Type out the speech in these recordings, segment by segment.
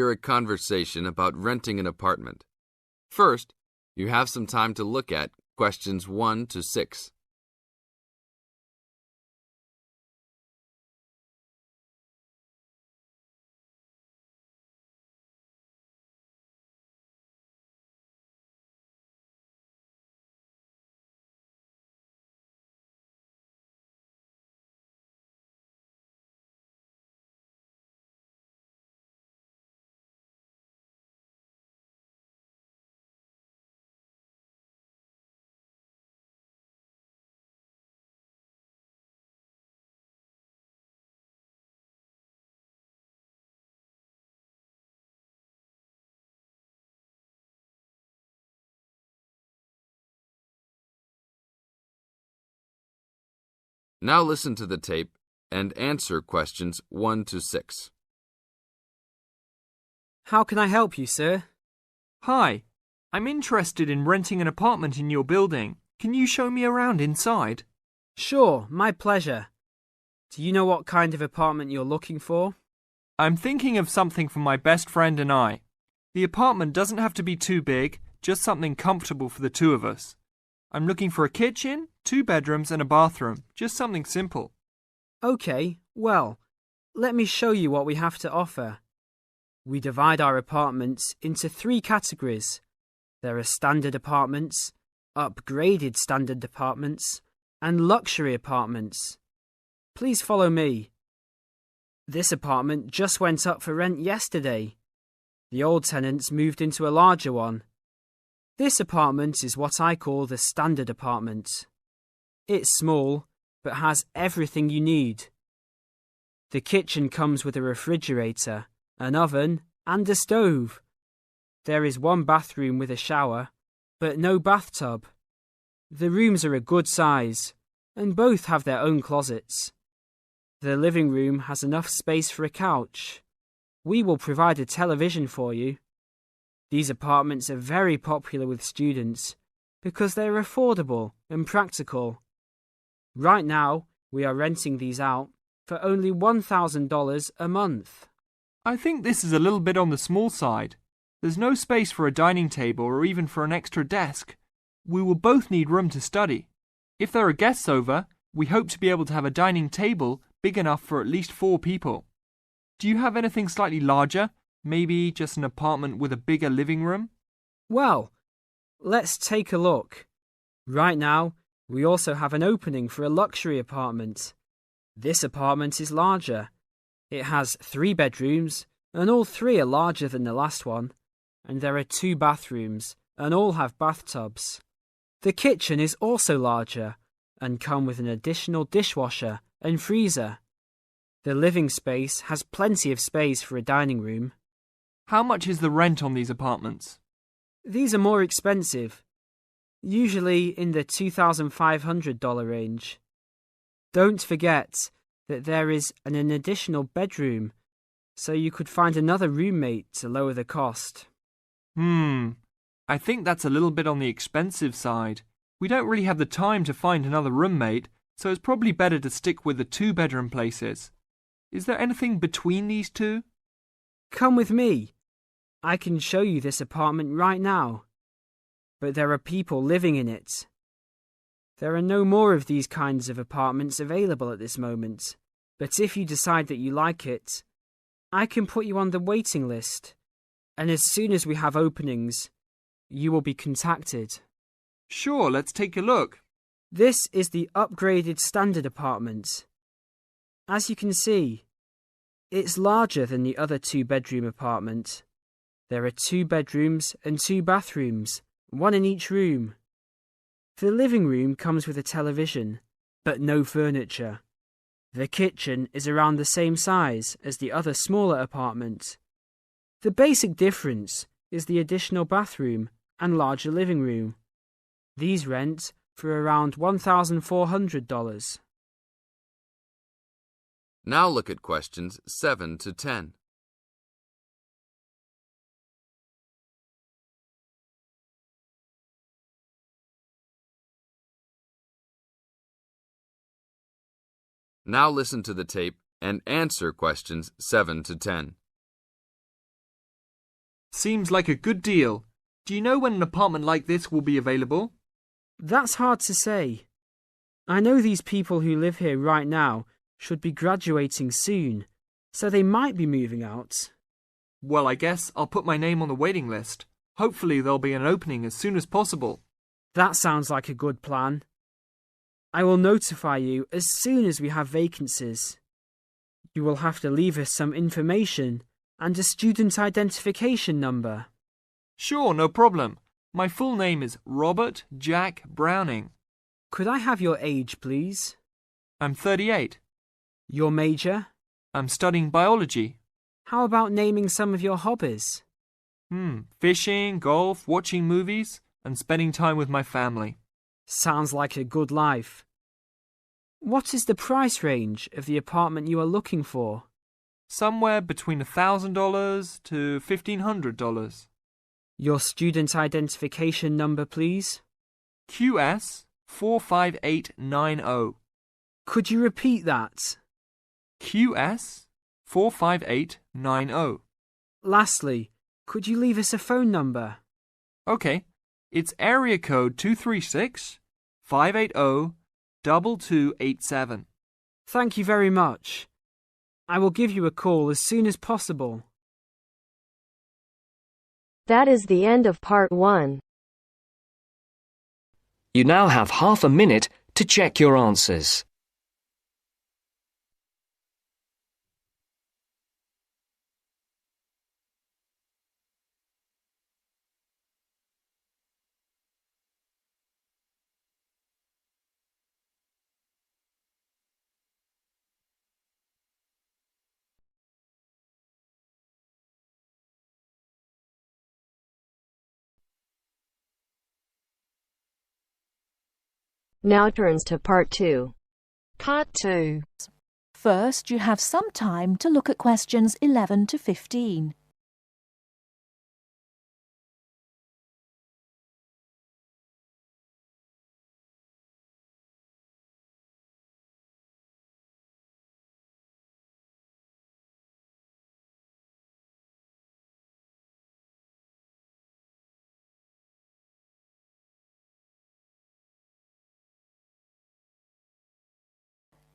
hear a conversation about renting an apartment. First, you have some time to look at questions 1 to 6. Now listen to the tape and answer questions 1 to 6. How can I help you, sir? Hi, I'm interested in renting an apartment in your building. Can you show me around inside? Sure, my pleasure. Do you know what kind of apartment you're looking for? I'm thinking of something for my best friend and I. The apartment doesn't have to be too big, just something comfortable for the two of us. I'm looking for a kitchen, 2 bedrooms and a bathroom, just something simple. Okay, well, let me show you what we have to offer. We divide our apartments into 3 categories. There are standard apartments, upgraded standard apartments, and luxury apartments. Please follow me. This apartment just went up for rent yesterday. The old tenants moved into a larger one. This apartment is what I call the standard apartment. It's small, but has everything you need. The kitchen comes with a refrigerator, an oven, and a stove. There is 1 bathroom with a shower, but no bathtub. The rooms are a good size, and both have their own closets. The living room has enough space for a couch. We will provide a television for you. These apartments are very popular with students because they're affordable and practical. Right now, we are renting these out for only $1,000 a month. I think this is a little bit on the small side. There's no space for a dining table or even for an extra desk. We will both need room to study. If there are guests over, we hope to be able to have a dining table big enough for at least 4 people. Do you have anything slightly larger? Maybe just an apartment with a bigger living room? Well, let's take a look. Right now, we also have an opening for a luxury apartment. This apartment is larger. It has 3 bedrooms, and all 3 are larger than the last one. And there are 2 bathrooms, and all have bathtubs. The kitchen is also larger, and come with an additional dishwasher and freezer. The living space has plenty of space for a dining room. How much is the rent on these apartments? These are more expensive, usually in the $2,500 range. Don't forget that there is an additional bedroom, so you could find another roommate to lower the cost. I think that's a little bit on the expensive side. We don't really have the time to find another roommate, so it's probably better to stick with the 2-bedroom places. Is there anything between these 2? Come with me. I can show you this apartment right now. But there are people living in it. There are no more of these kinds of apartments available at this moment. But if you decide that you like it, I can put you on the waiting list. And as soon as we have openings, you will be contacted. Sure, let's take a look. This is the upgraded standard apartment. As you can see, it's larger than the other 2-bedroom apartment. There are 2 bedrooms and 2 bathrooms, 1 in each room. The living room comes with a television, but no furniture. The kitchen is around the same size as the other smaller apartment. The basic difference is the additional bathroom and larger living room. These rent for around $1,400. Now look at questions 7 to 10. Now listen to the tape and answer questions 7 to 10. Seems like a good deal. Do you know when an apartment like this will be available? That's hard to say. I know these people who live here right now should be graduating soon, so they might be moving out. Well, I guess I'll put my name on the waiting list. Hopefully there'll be an opening as soon as possible. That sounds like a good plan. I will notify you as soon as we have vacancies. You will have to leave us some information and a student identification number. Sure, no problem. My full name is Robert Jack Browning. Could I have your age, please? I'm 38. Your major? I'm studying biology. How about naming some of your hobbies? Fishing, golf, watching movies, and spending time with my family. Sounds like a good life. What is the price range of the apartment you are looking for? Somewhere between $1,000 to $1,500. Your student identification number, please? QS 45890. Could you repeat that? QS 45890. Lastly, could you leave us a phone number? Okay, it's area code 236-580-2287. Thank you very much. I will give you a call as soon as possible. That is the end of part 1. You now have half a minute to check your answers. Now turns to part 2. Part 2. First, you have some time to look at questions 11 to 15.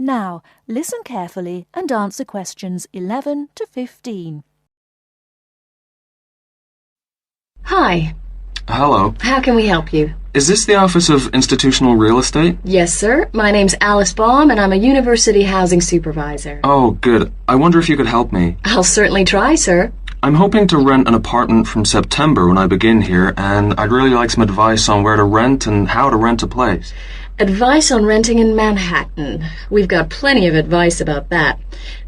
Now, listen carefully and answer questions 11 to 15. Hi. Hello. How can we help you? Is this the Office of Institutional Real Estate? Yes, sir. My name's Alice Baum, and I'm a university housing supervisor. Oh, good. I wonder if you could help me. I'll certainly try, sir. I'm hoping to rent an apartment from September when I begin here, and I'd really like some advice on where to rent and how to rent a place. Advice on renting in Manhattan. We've got plenty of advice about that.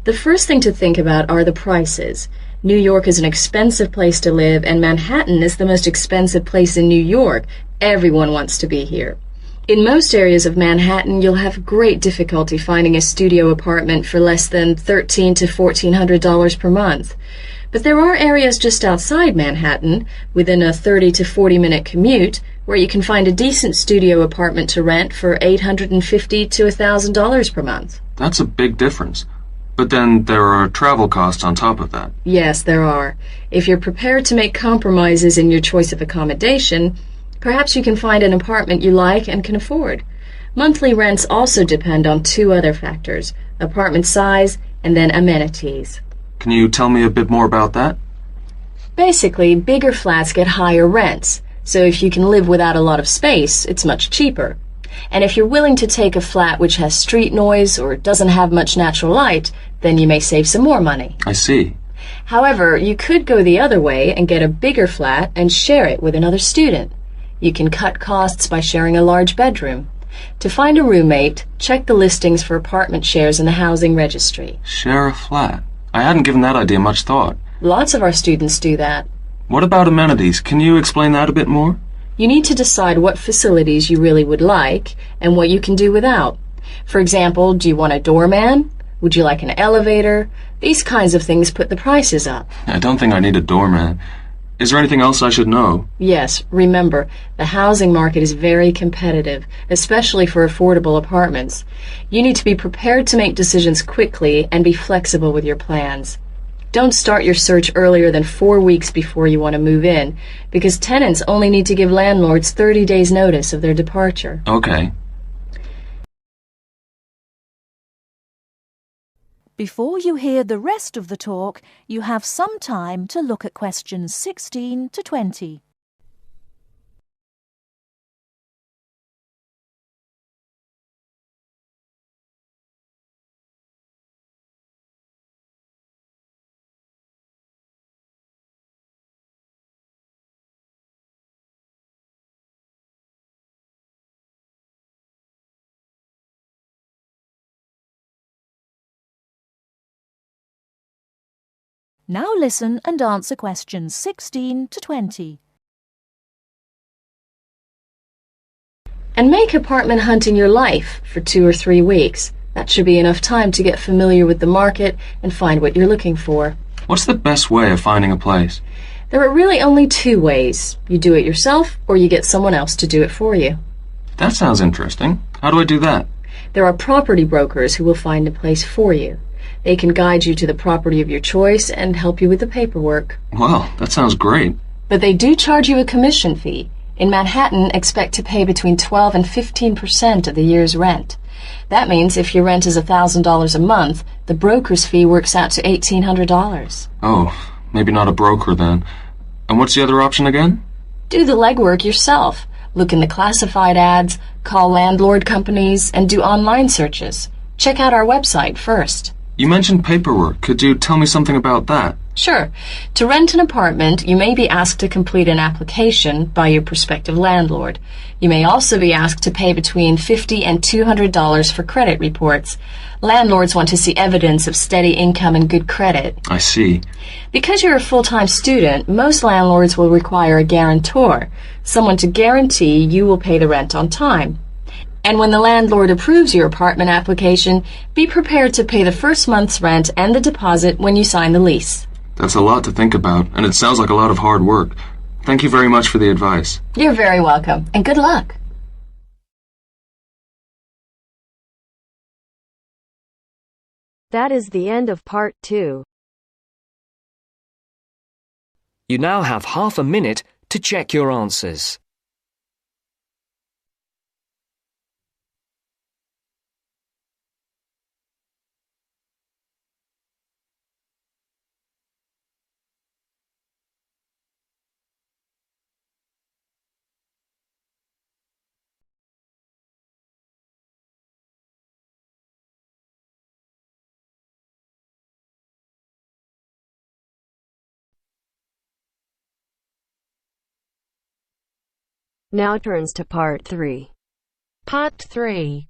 The first thing to think about are the prices. New York is an expensive place to live, and Manhattan is the most expensive place in New York. Everyone wants to be here. In most areas of Manhattan, you'll have great difficulty finding a studio apartment for less than $1,300 to $1,400 per month. But there are areas just outside Manhattan, within a 30 to 40-minute commute, where you can find a decent studio apartment to rent for $850 to $1,000 per month. That's a big difference. But then there are travel costs on top of that. Yes, there are. If you're prepared to make compromises in your choice of accommodation, perhaps you can find an apartment you like and can afford. Monthly rents also depend on 2 other factors: apartment size and then amenities. Can you tell me a bit more about that? Basically, bigger flats get higher rents. So if you can live without a lot of space, it's much cheaper. And if you're willing to take a flat which has street noise or doesn't have much natural light, then you may save some more money. I see. However, you could go the other way and get a bigger flat and share it with another student. You can cut costs by sharing a large bedroom. To find a roommate, check the listings for apartment shares in the housing registry. Share a flat. I hadn't given that idea much thought. Lots of our students do that. What about amenities? Can you explain that a bit more? You need to decide what facilities you really would like and what you can do without. For example, do you want a doorman? Would you like an elevator? These kinds of things put the prices up. I don't think I need a doorman. Is there anything else I should know? Yes, remember, the housing market is very competitive, especially for affordable apartments. You need to be prepared to make decisions quickly and be flexible with your plans. Don't start your search earlier than 4 weeks before you want to move in, because tenants only need to give landlords 30 days notice of their departure. Okay. Before you hear the rest of the talk, you have some time to look at questions 16 to 20. Now listen and answer questions 16 to 20. And make apartment hunting your life for 2 or 3 weeks. That should be enough time to get familiar with the market and find what you're looking for. What's the best way of finding a place? There are really only 2 ways. You do it yourself, or you get someone else to do it for you. That sounds interesting. How do I do that? There are property brokers who will find a place for you. They can guide you to the property of your choice and help you with the paperwork. Well, that sounds great. But they do charge you a commission fee. In Manhattan, expect to pay between 12 and 15% of the year's rent. That means if your rent is $1,000 a month, the broker's fee works out to $1,800. Oh, maybe not a broker then. And what's the other option again? Do the legwork yourself. Look in the classified ads, call landlord companies, and do online searches. Check out our website first. You mentioned paperwork. Could you tell me something about that? Sure. To rent an apartment, you may be asked to complete an application by your prospective landlord. You may also be asked to pay between $50 and $200 for credit reports. Landlords want to see evidence of steady income and good credit. I see. Because you're a full-time student, most landlords will require a guarantor, someone to guarantee you will pay the rent on time. And when the landlord approves your apartment application, be prepared to pay the first month's rent and the deposit when you sign the lease. That's a lot to think about, and it sounds like a lot of hard work. Thank you very much for the advice. You're very welcome, and good luck. That is the end of part 2. You now have half a minute to check your answers. Now turns to part 3. Part 3.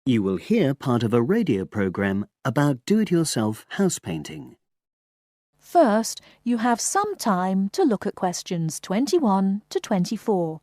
You will hear part of a radio program about do-it-yourself house painting. First, you have some time to look at questions 21 to 24.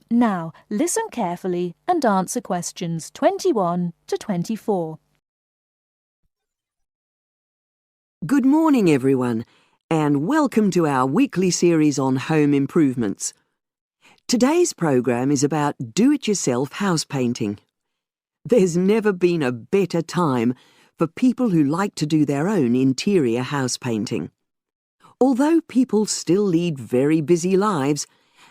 Now, listen carefully and answer questions 21 to 24. Good morning, everyone, and welcome to our weekly series on home improvements. Today's program is about do-it-yourself house painting. There's never been a better time for people who like to do their own interior house painting. Although people still lead very busy lives,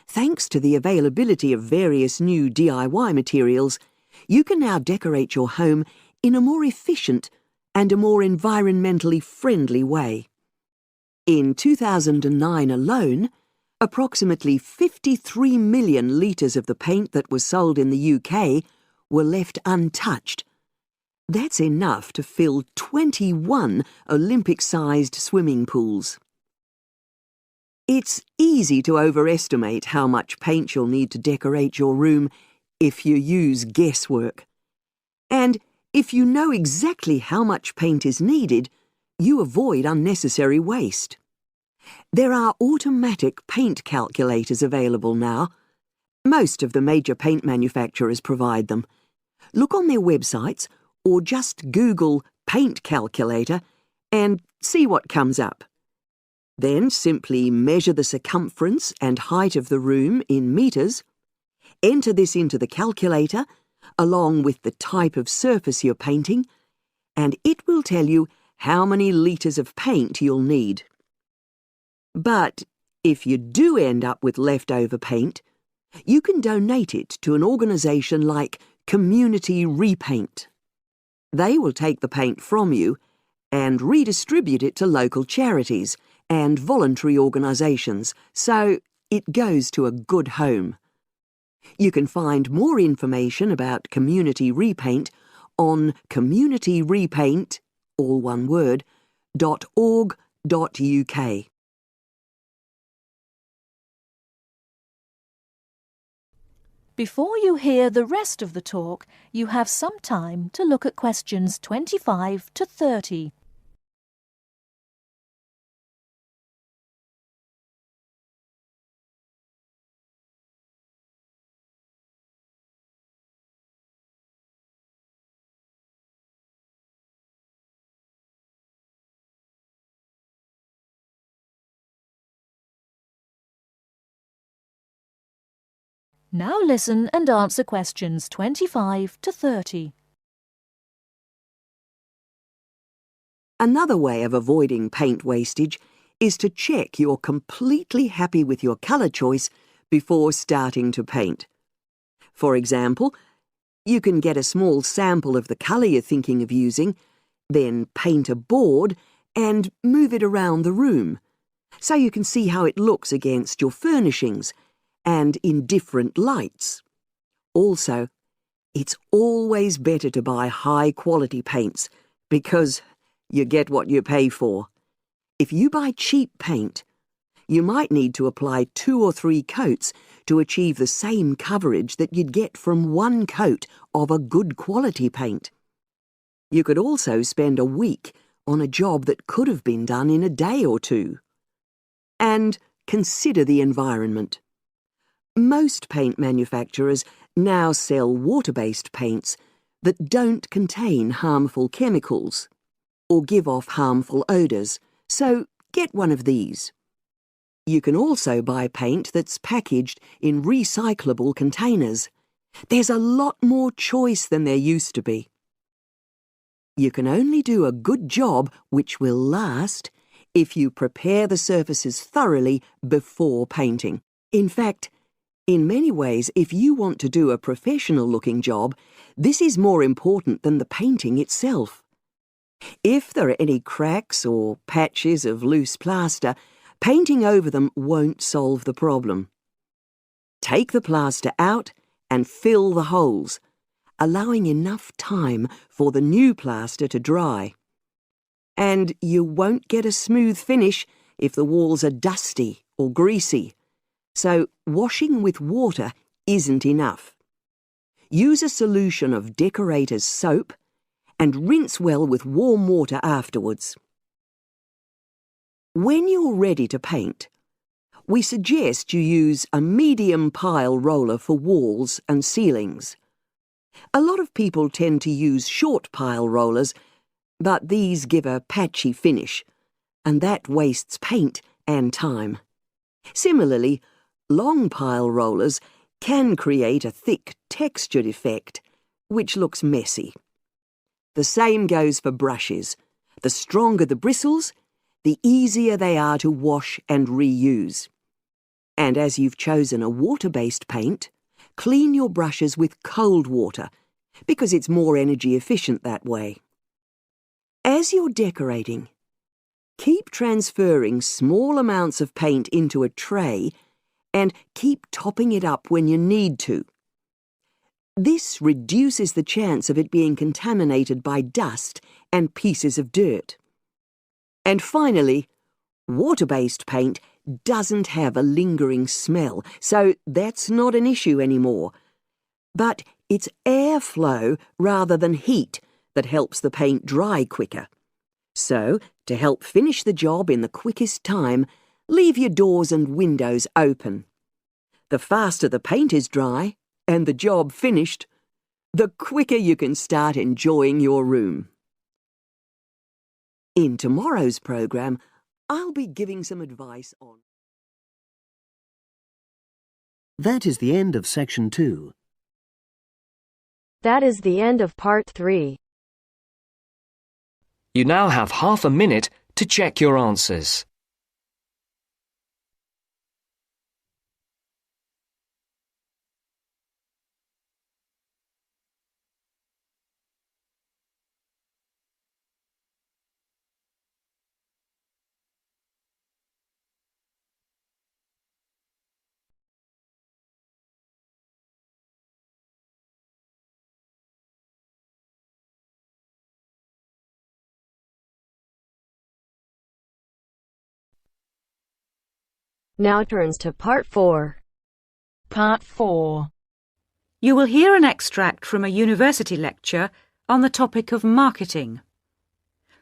thanks to the availability of various new DIY materials, you can now decorate your home in a more efficient and a more environmentally friendly way. In 2009 alone, approximately 53 million litres of the paint that was sold in the UK were left untouched. That's enough to fill 21 Olympic-sized swimming pools. It's easy to overestimate how much paint you'll need to decorate your room if you use guesswork. And if you know exactly how much paint is needed, you avoid unnecessary waste. There are automatic paint calculators available now. Most of the major paint manufacturers provide them. Look on their websites or just Google paint calculator and see what comes up. Then simply measure the circumference and height of the room in metres. Enter this into the calculator along with the type of surface you're painting, and it will tell you how many litres of paint you'll need. But if you do end up with leftover paint, you can donate it to an organisation like Community Repaint. They will take the paint from you and redistribute it to local charities and voluntary organisations, so it goes to a good home. You can find more information about Community Repaint on communityrepaint, all one word, .org.uk. Before you hear the rest of the talk, you have some time to look at questions 25 to 30. Now listen and answer questions 25 to 30. Another way of avoiding paint wastage is to check you're completely happy with your colour choice before starting to paint. For example, you can get a small sample of the colour you're thinking of using, then paint a board and move it around the room, so you can see how it looks against your furnishings and in different lights. Also, it's always better to buy high-quality paints because you get what you pay for. If you buy cheap paint, you might need to apply 2 or 3 coats to achieve the same coverage that you'd get from 1 coat of a good quality paint. You could also spend a week on a job that could have been done in a day or 2. And consider the environment. Most paint manufacturers now sell water-based paints that don't contain harmful chemicals or give off harmful odours, so get one of these. You can also buy paint that's packaged in recyclable containers. There's a lot more choice than there used to be. You can only do a good job which will last if you prepare the surfaces thoroughly before painting. In fact, in many ways, if you want to do a professional-looking job, this is more important than the painting itself. If there are any cracks or patches of loose plaster, painting over them won't solve the problem. Take the plaster out and fill the holes, allowing enough time for the new plaster to dry. And you won't get a smooth finish if the walls are dusty or greasy. So washing with water isn't enough. Use a solution of decorator's soap and rinse well with warm water afterwards. When you're ready to paint, we suggest you use a medium pile roller for walls and ceilings. A lot of people tend to use short pile rollers, but these give a patchy finish, and that wastes paint and time. Similarly, long pile rollers can create a thick textured effect, which looks messy. The same goes for brushes. The stronger the bristles, the easier they are to wash and reuse. And as you've chosen a water-based paint, clean your brushes with cold water, because it's more energy efficient that way. As you're decorating, keep transferring small amounts of paint into a tray and keep topping it up when you need to. This reduces the chance of it being contaminated by dust and pieces of dirt. And finally, water-based paint doesn't have a lingering smell, so that's not an issue anymore. But it's airflow rather than heat that helps the paint dry quicker. So, to help finish the job in the quickest time, leave your doors and windows open. The faster the paint is dry and the job finished, the quicker you can start enjoying your room. In tomorrow's program, I'll be giving some advice on... That is the end of section 2. That is the end of part 3. You now have half a minute to check your answers. Now turns to part 4. Part 4. You will hear an extract from a university lecture on the topic of marketing.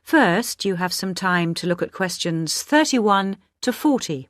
First, you have some time to look at questions 31 to 40.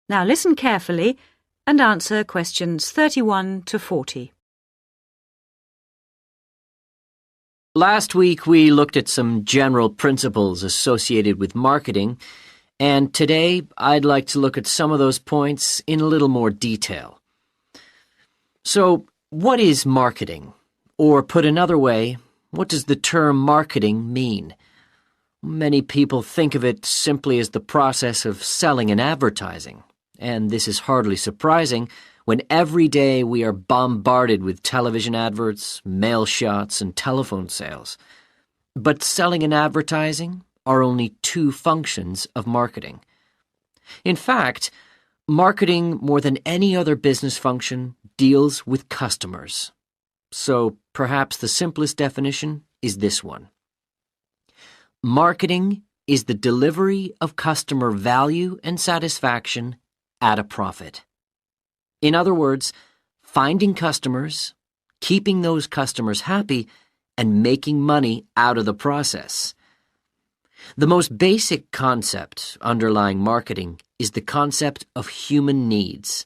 Now listen carefully and answer questions 31 to 40. Last week we looked at some general principles associated with marketing, and today I'd like to look at some of those points in a little more detail. So, what is marketing? Or put another way, what does the term marketing mean? Many people think of it simply as the process of selling and advertising. And this is hardly surprising when every day we are bombarded with television adverts, mail shots, and telephone sales. But selling and advertising are only two functions of marketing. In fact, marketing, more than any other business function, deals with customers. So perhaps the simplest definition is this one. Marketing is the delivery of customer value and satisfaction at a profit. In other words, finding customers, keeping those customers happy, and making money out of the process. The most basic concept underlying marketing is the concept of human needs.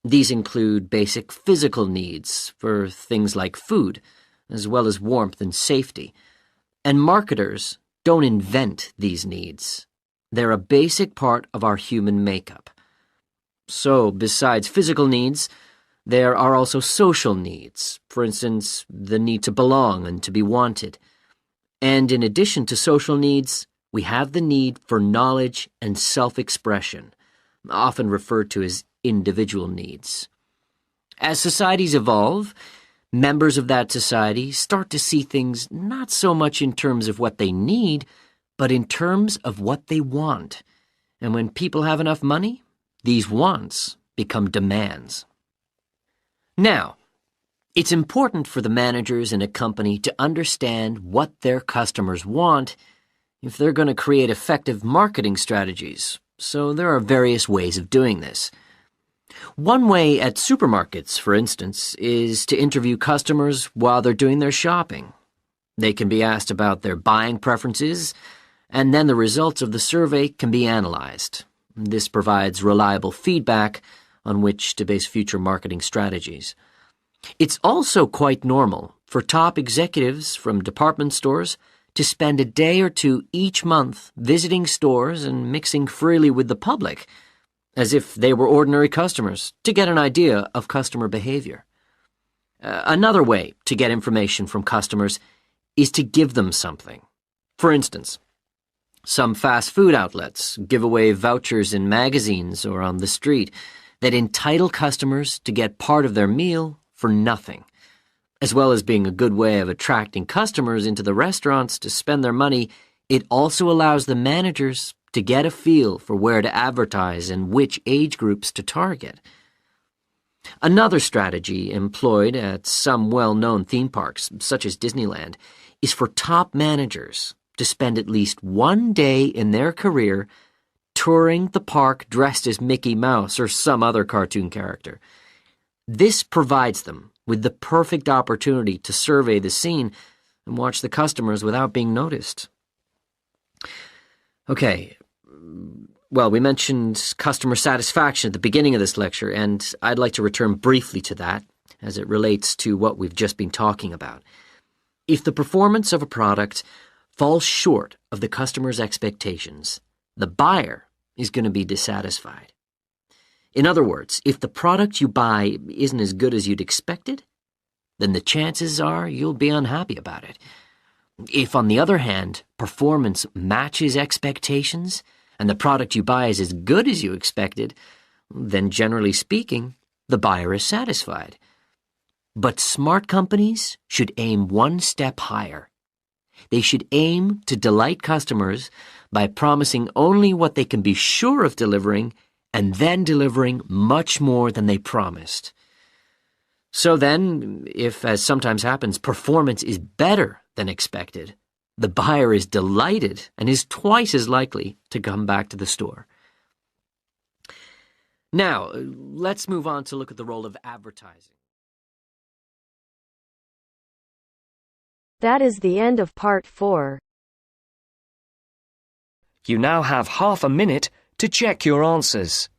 These include basic physical needs for things like food, as well as warmth and safety. And marketers don't invent these needs. They're a basic part of our human makeup. So, besides physical needs, there are also social needs, for instance, the need to belong and to be wanted. And in addition to social needs, we have the need for knowledge and self-expression, often referred to as individual needs. As societies evolve, members of that society start to see things not so much in terms of what they need, but in terms of what they want. And when people have enough money, these wants become demands. Now, it's important for the managers in a company to understand what their customers want if they're going to create effective marketing strategies, so there are various ways of doing this. One way at supermarkets, for instance, is to interview customers while they're doing their shopping. They can be asked about their buying preferences, and then the results of the survey can be analyzed. This provides reliable feedback on which to base future marketing strategies. It's also quite normal for top executives from department stores to spend a day or two each month visiting stores and mixing freely with the public, as if they were ordinary customers, to get an idea of customer behavior. Another way to get information from customers is to give them something. For instance, some fast food outlets give away vouchers in magazines or on the street that entitle customers to get part of their meal for nothing. As well as being a good way of attracting customers into the restaurants to spend their money, it also allows the managers to get a feel for where to advertise and which age groups to target. Another strategy employed at some well-known theme parks, such as Disneyland, is for top managers to spend at least one day in their career touring the park dressed as Mickey Mouse or some other cartoon character. This provides them with the perfect opportunity to survey the scene and watch the customers without being noticed. Okay, well, we mentioned customer satisfaction at the beginning of this lecture, and I'd like to return briefly to that as it relates to what we've just been talking about. If the performance of a product falls short of the customer's expectations, the buyer is going to be dissatisfied. In other words, if the product you buy isn't as good as you'd expected, then the chances are you'll be unhappy about it. If, on the other hand, performance matches expectations and the product you buy is as good as you expected, then generally speaking, the buyer is satisfied. But smart companies should aim one step higher. They should aim to delight customers by promising only what they can be sure of delivering and then delivering much more than they promised. So then, if, as sometimes happens, performance is better than expected, the buyer is delighted and is twice as likely to come back to the store. Now, let's move on to look at the role of advertising. That is the end of part 4. You now have half a minute to check your answers.